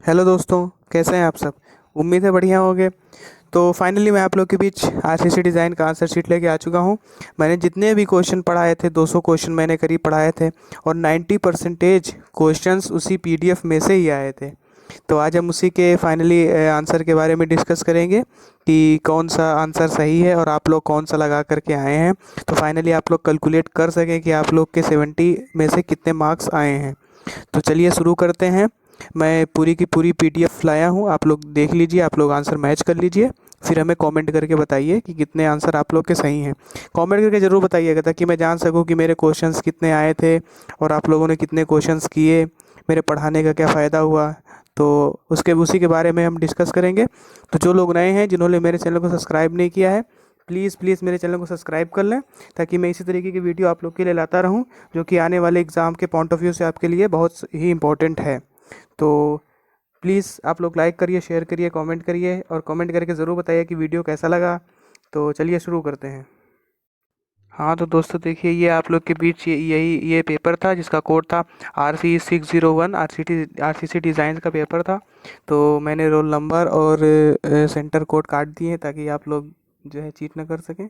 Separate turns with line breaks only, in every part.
Hello दोस्तों, कैसे हैं आप सब। उम्मीद है बढ़िया होंगे। तो फाइनली मैं आप लोग के बीच आरसीसी डिज़ाइन का आंसर शीट लेके आ चुका हूँ। मैंने जितने भी क्वेश्चन पढ़ाए थे 200 क्वेश्चन मैंने करीब पढ़ाए थे और 90% क्वेश्चंस उसी पीडीएफ में से ही आए थे। तो आज हम उसी के फाइनली आंसर के बारे में डिस्कस करेंगे कि कौन सा आंसर सही है और आप लोग कौन सा लगा करके आए हैं। तो फाइनली आप लोग कैलकुलेट कर सकें कि आप लोग के 70 में से कितने मार्क्स आए हैं। तो चलिए शुरू करते हैं। मैं पूरी की पूरी पीडीएफ लाया हूँ, आप लोग देख लीजिए, आप लोग आंसर मैच कर लीजिए। फिर हमें कमेंट करके बताइए कि कितने आंसर आप लोग के सही हैं। कमेंट करके ज़रूर बताइएगा ताकि मैं जान सकूँ कि मेरे क्वेश्चंस कितने आए थे और आप लोगों ने कितने क्वेश्चंस किए, मेरे पढ़ाने का क्या फ़ायदा हुआ। तो उसके उसी के बारे में हम डिस्कस करेंगे। तो जो लोग नए हैं, जिन्होंने मेरे चैनल को सब्सक्राइब नहीं किया है, प्लीज़ प्लीज़ मेरे चैनल को सब्सक्राइब कर लें ताकि मैं इसी तरीके की वीडियो आप लोग के लिए लाता रहूं, जो कि आने वाले एग्ज़ाम के पॉइंट ऑफ व्यू से आपके लिए बहुत ही इम्पोर्टेंट है। तो प्लीज़ आप लोग लाइक करिए, शेयर करिए, कमेंट करिए और कमेंट करके ज़रूर बताइए कि वीडियो कैसा लगा। तो चलिए शुरू करते हैं। हाँ तो दोस्तों देखिए, ये आप लोग के बीच ये पेपर था जिसका कोड था RC601। आर सी सी डिज़ाइन का पेपर था। तो मैंने रोल नंबर और सेंटर कोड काट दिए ताकि आप लोग जो है चीट ना कर सकें।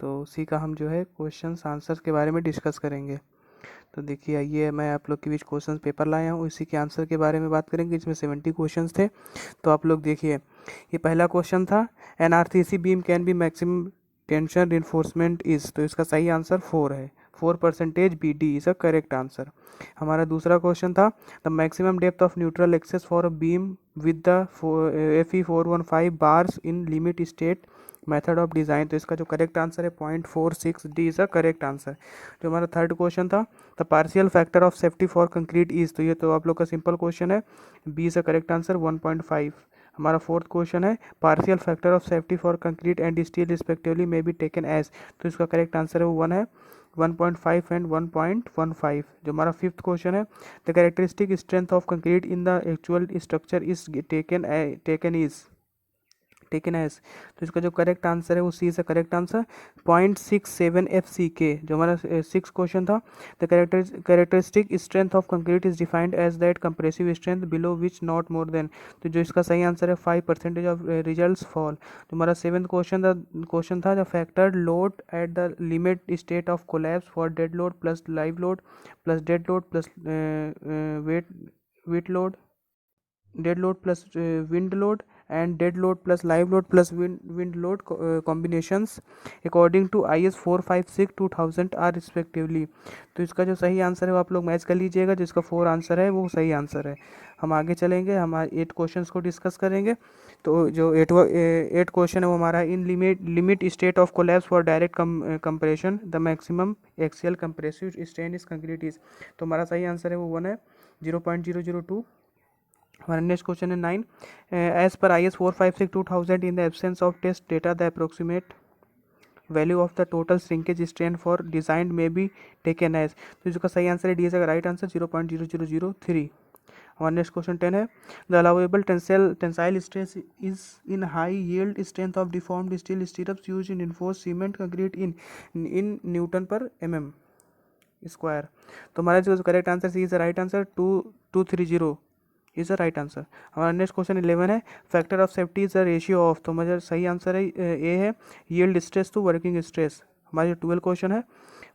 तो उसी का हम जो है क्वेश्चंस आंसर्स के बारे में डिस्कस करेंगे। तो देखिए, आइए मैं आप लोग के बीच क्वेश्चन पेपर लाया हूँ, इसी के आंसर के बारे में बात करेंगे। इसमें 70 क्वेश्चंस थे। तो आप लोग देखिए, ये पहला क्वेश्चन था, an RCC beam can be maximum tension reinforcement is. तो इसका सही आंसर 4 है। 4% B D is a correct answer. हमारा दूसरा क्वेश्चन था, the maximum depth of neutral axis for a beam with the FE415 bars in limit state method of design. तो इसका जो करेक्ट आंसर है 0.46 D is a correct answer. जो हमारा third question था, the partial factor of safety for concrete is. तो ये तो आप लोग का सिंपल क्वेश्चन है, B is a correct answer 1.5। हमारा फोर्थ क्वेश्चन है, partial factor of safety for concrete and steel respectively may be taken as. तो इसका करेक्ट आंसर है वो 1 है, 1.5 एंड 1.15। जो हमारा फिफ्थ क्वेश्चन है, the characteristic strength of concrete in the actual structure is taken as. तो इसका जो करेक्ट आंसर है वो C is correct answer, 0.67 FCK। जो हमारा सिक्स क्वेश्चन था, the characteristic strength of concrete is defined as that compressive strength below which not more than. तो जो इसका सही आंसर है 5% ऑफ रिजल्ट फॉल। तो हमारा सेवन्थ क्वेश्चन था, the factor load at the limit state of collapse for dead load plus live load plus dead load plus weight weight load dead load plus wind load and dead load plus live load plus wind load combinations according to IS 456 2000 are respectively. तो इसका जो सही answer है वो आप लोग match कर लीजिएगा, जिसका 4 आंसर है वो सही आंसर है। हम आगे चलेंगे, हम 8 क्वेश्चंस को डिस्कस करेंगे। तो जो 8 क्वेश्चन है वो हमारा, इन limit state of collapse for direct compression the maximum axial compressive strain is concrete is. तो हमारा सही आंसर है वो 1 है, 0.002। हमारा नेक्स्ट क्वेश्चन है 9, as per IS 456 2000 in the absence of test data the approximate value of the total shrinkage strain for design may be taken as. तो इसका सही आंसर है डी इज का राइट आंसर, 0.0003। हमारा नेक्स्ट क्वेश्चन 10 है, the allowable tensile stress is in high yield strength of deformed steel stirrups use in reinforce cement concrete in newton per mm square. तो हमारा जो correct answer C is the right answer, 2230 is the right answer. हमारा next question 11 है, factor of safety is the ratio of. तो मुझे सही answer है A है, yield stress to working stress. हमारा जो 12 क्वेश्चन है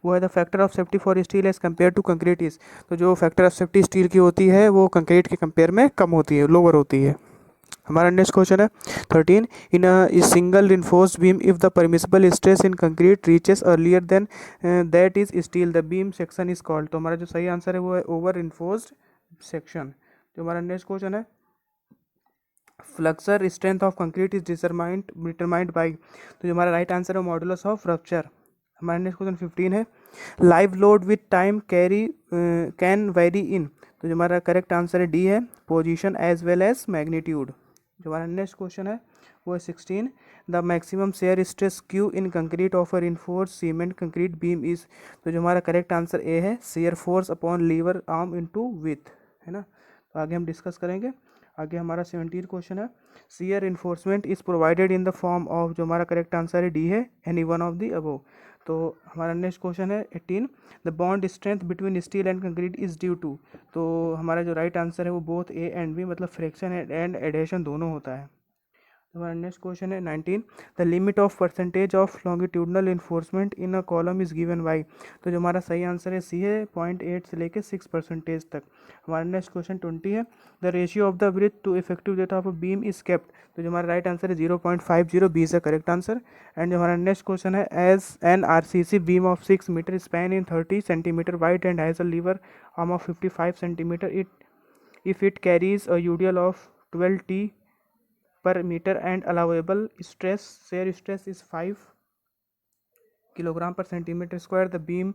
वो है, the factor of safety for steel as compare to concrete is. तो जो फैक्टर ऑफ सेफ्टी स्टील की होती है वो कंक्रीट के कंपेयर में कम होती है, लोअर होती है। हमारा नेक्स्ट क्वेश्चन है 13, in a single reinforced beam if the permissible stress in concrete reaches earlier than that is steel the beam section is called. तो हमारा जो सही आंसर है वो है ओवर रिन्फोर्स्ड सेक्शन। जो हमारा नेक्स्ट क्वेश्चन है, flexure strength of concrete is determined by. तो जो हमारा राइट आंसर है मॉडुलस ऑफ रप्चर। हमारा नेक्स्ट क्वेश्चन 15 है, live load with time carry can vary in. तो जो हमारा करेक्ट आंसर है डी है, position as well as magnitude. जो हमारा नेक्स्ट क्वेश्चन है वो है 16, the maximum shear stress q in concrete of reinforced cement concrete beam is. तो जो हमारा करेक्ट आंसर ए है, shear force upon lever arm into with, है ना। तो आगे हम डिस्कस करेंगे। आगे हमारा 17 क्वेश्चन है, shear reinforcement is provided in the form of, जो हमारा करेक्ट आंसर है डी है, any one of the above. तो हमारा नेक्स्ट क्वेश्चन है 18, the bond strength between steel and concrete is due to. तो हमारा जो राइट आंसर है वो बोथ ए एंड बी, मतलब फ्रैक्शन एंड एडेशन दोनों होता है। हमारा नेक्स्ट क्वेश्चन है 19, the limit of percentage of longitudinal enforcement in a column is given by. तो जो हमारा सही आंसर है सी है, 0.8 से लेके 6% तक। हमारा नेक्स्ट क्वेश्चन 20 है, the ratio of the breadth to effective डेथ of a beam is kept. तो जो हमारा राइट आंसर है 0.50, B is the correct answer. And जो हमारा नेक्स्ट क्वेश्चन है, as an RCC beam of 6 metre span in 30 centimetre wide and has a lever arm of 55 centimetre, it if it carries a UDL of 12 T per meter and allowable stress, shear stress is 5 kilogram per centimetre square, the beam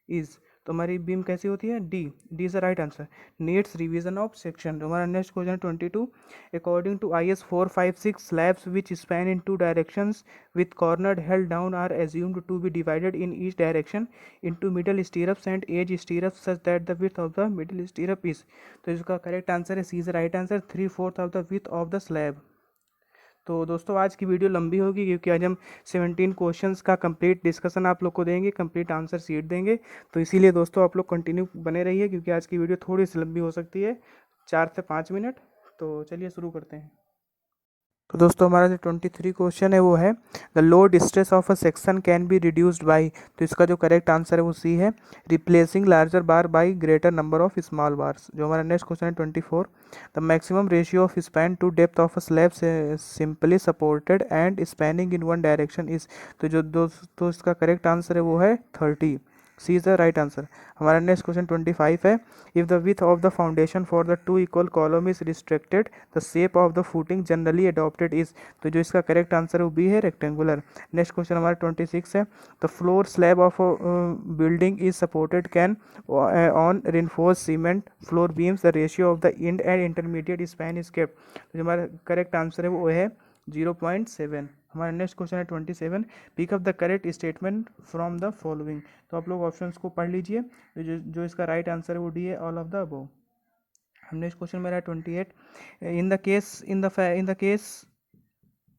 is. तो हमारी beam कैसी होती है, D is the right answer. Needs revision of section. हमारा next question 22, according to IS 456 slabs which span in 2 directions with corner held down are assumed to be divided in each direction into middle strips and edge strips such that the width of the middle strip is. तो इसका correct answer है C is the right answer, 3/4 of the width of the slab. तो दोस्तों आज की video लंबी होगी क्योंकि आज हम 17 क्वेश्चंस का कंप्लीट डिस्कशन आप लोग को देंगे, कंप्लीट आंसर शीट देंगे। तो इसीलिए दोस्तों आप लोग कंटिन्यू बने रहिए क्योंकि आज की वीडियो थोड़ी सी लंबी हो सकती है, 4 से 5 मिनट। तो चलिए शुरू करते हैं। तो दोस्तों हमारा जो 23 क्वेश्चन है वो है, the load stress of a section can be reduced by. तो इसका जो करेक्ट आंसर है वो सी है, replacing larger bar by greater number of small bars. जो हमारा नेक्स्ट क्वेश्चन है 24, the maximum ratio of span to depth of a slab simply supported and spanning in one direction is. तो जो दोस्तों इसका करेक्ट आंसर है वो है 30, सी इज द राइट आंसर। हमारा नेक्स्ट क्वेश्चन 25 है, if the width of the foundation for the 2 equal column is restricted the shape of the footing generally adopted is. तो जो इसका करेक्ट आंसर है वो बी है, रेक्टेंगुलर। नेक्स्ट क्वेश्चन हमारा 26 है, the floor slab of building is supported can on reinforce cement floor beams, the ratio of the end and intermediate span is kept. तो जो हमारा करेक्ट आंसर है वो है 0.7। हमारा नेक्स्ट क्वेश्चन है 27, pick up the correct statement from the following. तो आप लोग ऑप्शंस को पढ़ लीजिए, जो इसका राइट आंसर है वो डी है, ऑल ऑफ द अबव। हम नेक्स्ट क्वेश्चन मेरा है 28,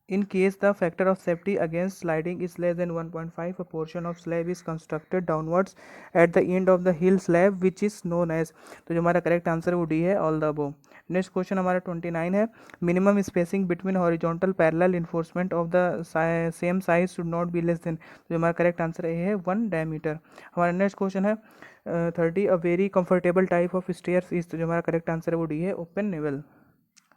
in case the factor of safety against sliding is less than 1.5, a portion of slab is constructed downwards at the end of the hill slab which is known as। तो जो हमारा correct answer है वो D है, all the above. Next question हमारा 29 है, minimum spacing between horizontal parallel enforcement of the same size should not be less then. तो जो हमारा करेक्ट आंसर है 1 डायमीटर। हमारा नेक्स्ट क्वेश्चन है 30, a very comfortable type of stairs is. तो जो हमारा करेक्ट आंसर है वो डी है, ओपन नेवल।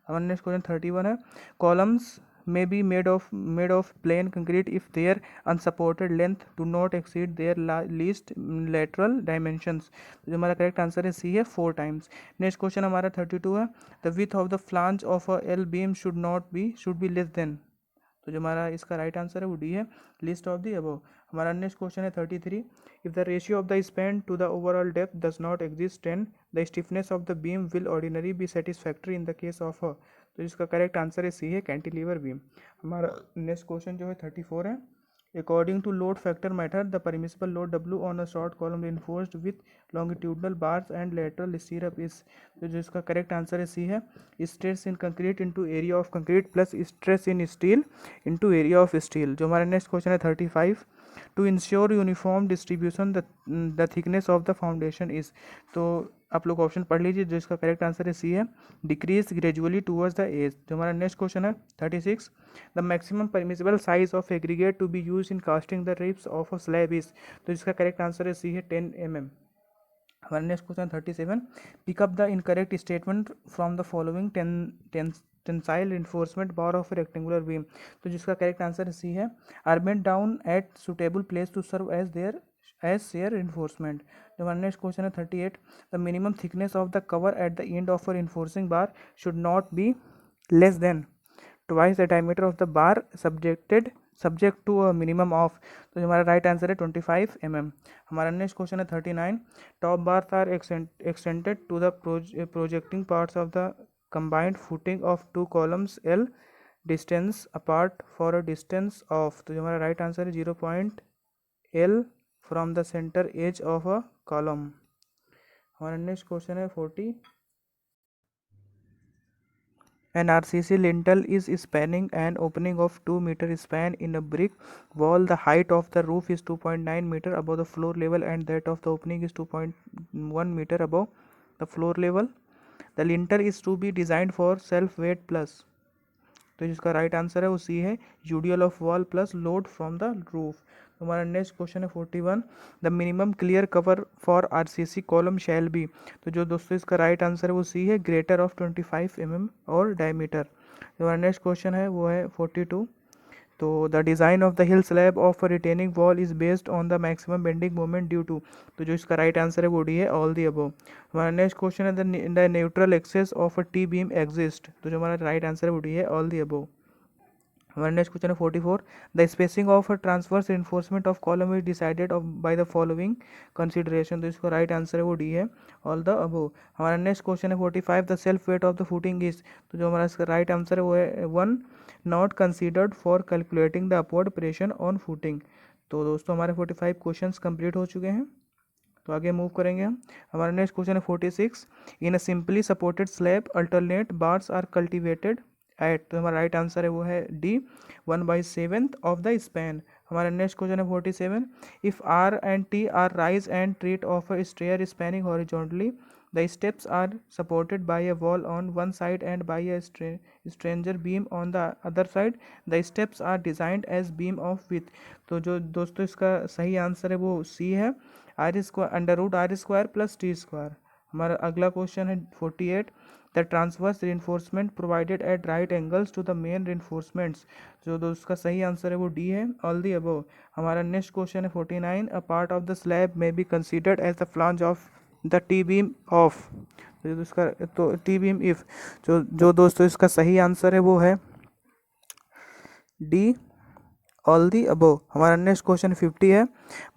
हमारा नेक्स्ट क्वेश्चन 31 है, columns may be made of plain concrete if their unsupported length do not exceed their least lateral dimensions। जो हमारा करेक्ट आंसर है सी है, 4 टाइम्स। नेक्स्ट क्वेश्चन हमारा 32 है, the width of the flange of a L beam should be less then. तो जो हमारा इसका राइट आंसर है वो डी है, लिस्ट ऑफ द अबव। हमारा नेक्स्ट क्वेश्चन है 33, if the ratio of the span to the overall depth does not exist then the stiffness of the beam will ordinary be satisfactory in the case of a. तो इसका correct answer है C है, cantilever beam. हमारा next question जो है 34 है, according to load factor method the permissible load W on a short column reinforced with longitudinal bars and lateral stirrup is. तो जो इसका करेक्ट आंसर है सी है, stress in concrete into area of concrete plus stress in steel into area of steel. जो हमारा next question है 35, to ensure uniform distribution the thickness of the foundation is. तो आप लोग ऑप्शन पढ़ लीजिए, जो इसका करेक्ट आंसर है सी है, decrease gradually towards the edge. जो हमारा नेक्स्ट क्वेश्चन है 36, the maximum permissible size of aggregate to be use in casting the ribs of a slab is. तो इसका करेक्ट आंसर है सी है, 10 mm। हमारा next question 37, pick up the incorrect statement from the following tensile reinforcement bar of rectangular beam. तो जिसका correct answer C है, are bent down at suitable place to serve as shear reinforcement. जो हमारा next question है 38, the minimum thickness of the cover at the end of a reinforcing bar should not be less than twice the diameter of the bar subject to a minimum of. तो हमारा right answer है 25 mm। हमारा next question है 39, top bars are extended to the projecting parts of the combined footing of 2 columns L distance apart for a distance of। तो जो हमारा right answer है 0.L from the centre edge of a column. हमारा next question है 40, An RCC lintel is spanning an opening of 2 meter span in a brick wall. The height of the roof is 2.9 meter above the floor level and that of the opening is 2.1 meter above the floor level. The lintel is to be designed for self weight plus, तो जिसका right answer है वो C है, UDL of wall plus load from the roof. तो हमारा next question है 41, the minimum clear cover for RCC column shall be. तो जो दोस्तों इसका राइट आंसर है वो सी है, ग्रेटर ऑफ 25 mm और डायमीटर। तो हमारा नेक्स्ट क्वेश्चन है वो है 42, तो the design of the hill slab of retaining wall is based on the maximum bending moment due to. तो जो इसका राइट आंसर है वो डी है, ऑल दी अबव। हमारा नेक्स्ट क्वेश्चन है the neutral axis of a T beam exist. तो जो हमारा राइट आंसर है वो डी है, ऑल दी अबव। हमारा नेक्स्ट क्वेश्चन है 44, the spacing of transverse reinforcement of column is decided by the following consideration. तो इसका राइट आंसर है वो डी है, ऑल द अबव। हमारा नेक्स्ट क्वेश्चन है 45, the self weight of the footing is. तो जो हमारा इसका राइट आंसर है वो है 1, not considered for calculating the upward pressure on footing. तो दोस्तों हमारे 45 क्वेश्चंस कंप्लीट हो चुके हैं, तो आगे मूव करेंगे हम। हमारा नेक्स्ट क्वेश्चन है 46, in a simply supported slab alternate bars are cultivated at. तो हमारा राइट आंसर है वो है डी, 1/7 ऑफ द स्पैन। हमारा नेक्स्ट क्वेश्चन है 47, if R and T are rise and tread of a stair spanning horizontally, the steps are supported by a wall on one side and by a stranger beam on the other side. The steps are designed as beam of width। तो जो दोस्तों इसका सही answer है वो C है, R square under root R square plus T square. हमारा अगला क्वेश्चन है 48, the transverse reinforcement provided at right angles to the main reinforcements। जो दोस्त का सही आंसर है वो डी है, ऑल दी अबव। हमारा नेक्स्ट क्वेश्चन है 49, a part of the slab may be considered as the flange of the T beam of. तो इसका तो टी बीम इफ, जो दोस्तों इसका सही आंसर है वो है डी, ऑल दी अबव। हमारा नेक्स्ट क्वेश्चन 50 है,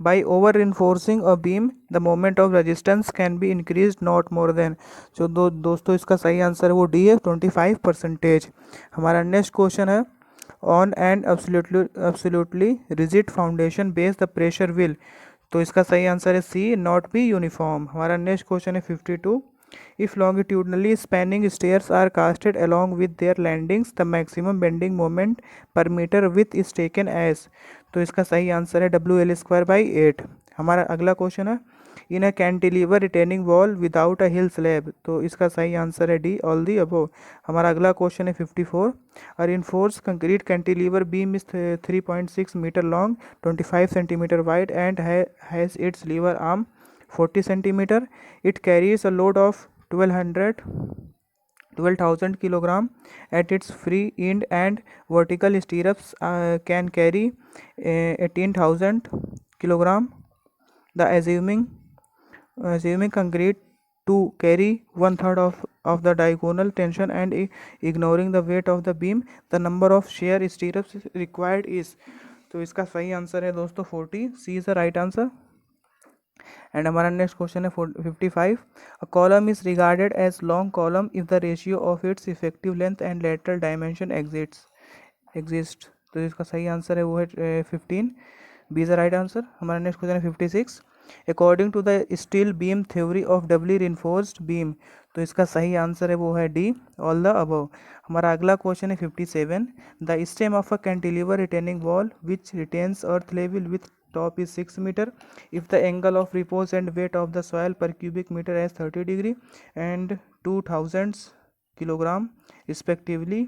by over enforcing a beam the moment of resistance can be increase not more then. जो दोस्तों इसका सही आंसर है वो डी है, 25%। हमारा नेक्स्ट क्वेश्चन है, on an absolutely rigid foundation base the pressure will. तो इसका सही आंसर है सी, नॉट बी यूनिफॉर्म। हमारा नेक्स्ट क्वेश्चन है 52, if longitudinally spanning stairs are casted along with their landings the maximum bending moment per metre width is taken as. तो इसका सही answer है WL²/8। हमारा अगला क्वेश्चन है, in a cantilever retaining wall without a heel slab. तो इसका सही आंसर है डी, ऑल दी अबव। हमारा अगला क्वेश्चन है 54, a reinforced concrete cantilever beam is 3.6 metre long, 25 centimetre wide and has its lever arm 40 centimetre. It carries a load of 12,000 kilogram at its free end and vertical stirrups can carry 18,000 kilogram. The assuming concrete to carry 1/3 of the diagonal tension and ignoring the weight of the beam, the number of shear stirrups required is। तो इसका सही answer है दोस्तों 40, C is the right answer. And हमारा next question है 55, a column is regarded as long column if the ratio of its effective length and lateral dimension exceeds. तो इसका सही आंसर है वो है 15, B is the right answer. हमारा next question है 56, according to the steel beam theory of doubly reinforced beam. तो इसका सही आंसर है वो है डी, ऑल द अबव। हमारा अगला क्वेश्चन है 57, the stem of a cantilever retaining wall which retains earth level with top is 6 meter if the angle of repose and weight of the soil per cubic meter is 30 degree and 2000 kilogram respectively,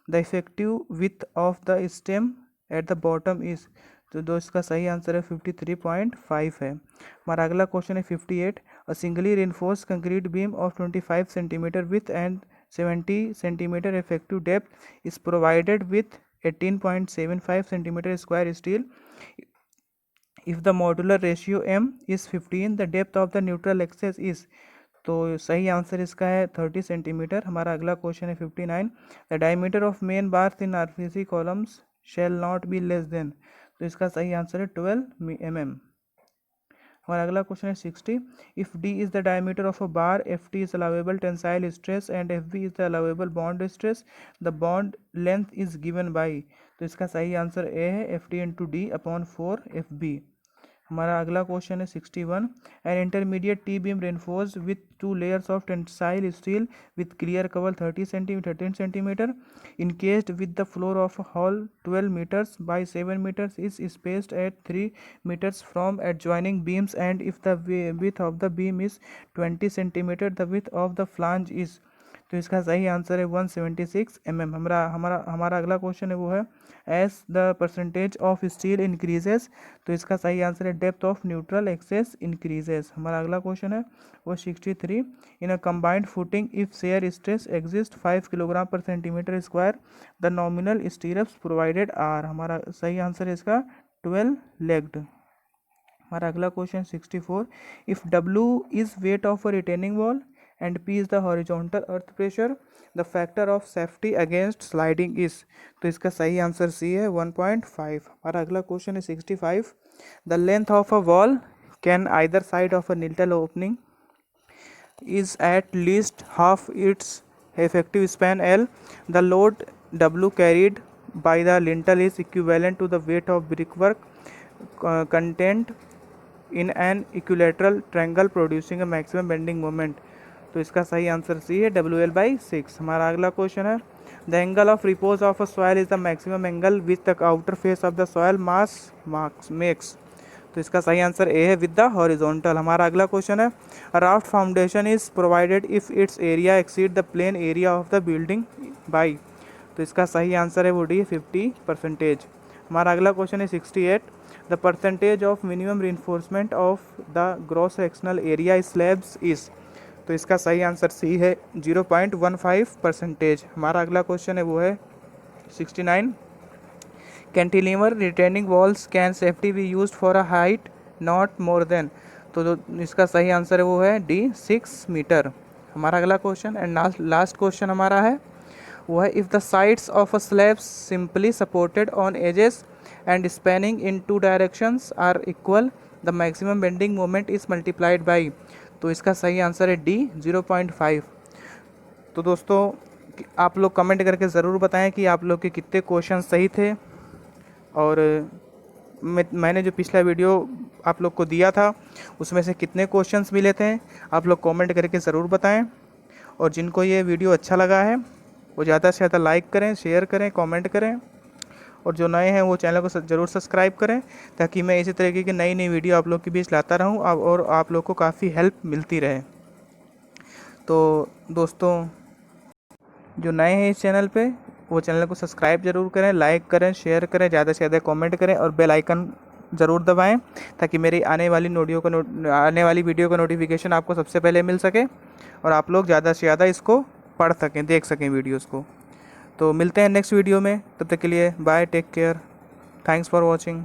the effective width of the stem at the bottom is। तो दोस्त इसका सही answer है 53.5 है। हमारा अगला question है 58, अ singly reinforced concrete beam of 25 centimeter width and 70 centimeter effective depth is provided with 18.75 centimeter square steel। if the modular ratio m is 15, the depth of the neutral axis is। तो सही answer इसका है 30 centimetre. हमारा अगला question है 59, the diameter of main bars in RCC columns shall not be less then. तो इसका सही आंसर है 12 mm। हमारा अगला क्वेश्चन है 60, if d is the diameter of a bar, ft is allowable tensile stress and fb is the allowable bond stress, the bond length is given by. तो इसका सही आंसर ए है, ft into D upon 4 fb। हमारा अगला question है 61। An intermediate T beam reinforced with 2 layers of tensile steel with clear cover 13 centimetre encased with the floor of a hall 12 meters by 7 meters is spaced at 3 meters from adjoining beams, and if the width of the beam is 20 centimeter, the width of the flange is। तो इसका सही answer है 176 mm। हमारा अगला question है वो है as the percentage of steel increases. तो इसका सही आंसर है depth of neutral axis increases. हमारा अगला क्वेश्चन है वो 63। In a combined footing if shear stress exceeds 5 kilogram per centimetre square the nominal stirrups provided are. हमारा सही आंसर है इसका 12 लेग्ड। हमारा अगला question 64। If W is weight of a retaining wall and P is the horizontal earth pressure, the factor of safety against sliding is। तो इसका सही answer C है 1.5। हमारा अगला क्वेश्चन है 65। The length of a wall can either side of a lintel opening is at least half its effective span L. The load W carried by the lintel is equivalent to the weight of brickwork contained in an equilateral triangle producing a maximum bending moment। तो इसका सही answer C है WL/6। हमारा अगला question है the angle of repose of a soil is the maximum angle with the outer face of the soil mass makes. तो इसका सही आंसर ए है विद द हॉरिजॉन्टल। हमारा अगला क्वेश्चन है raft foundation is provided if it's area exceed the plain area of the building by. तो इसका सही आंसर है वो डी 50%। हमारा अगला क्वेश्चन है 68। The percentage of minimum reinforcement of the gross sectional area slabs is. तो इसका सही आंसर सी है 0.15%। हमारा अगला क्वेश्चन है वो है 69। Cantilever retaining walls can safety be used for a height not more than. तो जो इसका सही आंसर है वो है डी 6 मीटर। हमारा अगला क्वेश्चन एंड लास्ट क्वेश्चन हमारा है वो है if the sides of a slab simply supported on edges and spanning in 2 directions are equal the maximum bending moment is multiplied by. तो इसका सही आंसर है डी 0.5। तो दोस्तों आप लोग कमेंट करके ज़रूर बताएं कि आप लोग के कितने क्वेश्चन सही थे, और मैंने जो पिछला वीडियो आप लोग को दिया था उसमें से कितने क्वेश्चंस मिले थे, आप लोग कमेंट करके ज़रूर बताएं। और जिनको ये वीडियो अच्छा लगा है वो ज़्यादा से ज़्यादा लाइक करें, शेयर करें, कमेंट करें, और जो नए हैं वो चैनल को ज़रूर सब्सक्राइब करें ताकि मैं इसी तरीके की नई नई वीडियो आप लोग के बीच लाता रहूं और आप लोग को काफ़ी हेल्प मिलती रहे। तो दोस्तों जो नए हैं इस चैनल पे वो चैनल को सब्सक्राइब ज़रूर करें, लाइक करें, शेयर करें, ज़्यादा से ज़्यादा कमेंट करें और बेल आइकन ज़रूर दबाएं ताकि मेरी आने वाली वीडियो का नोटिफिकेशन आपको सबसे पहले मिल सके और आप लोग ज़्यादा से ज़्यादा इसको पढ़ सकें, देख सकें वीडियोज़ को। तो मिलते हैं नेक्स्ट वीडियो में, तब तक के लिए bye, take care, thanks for watching.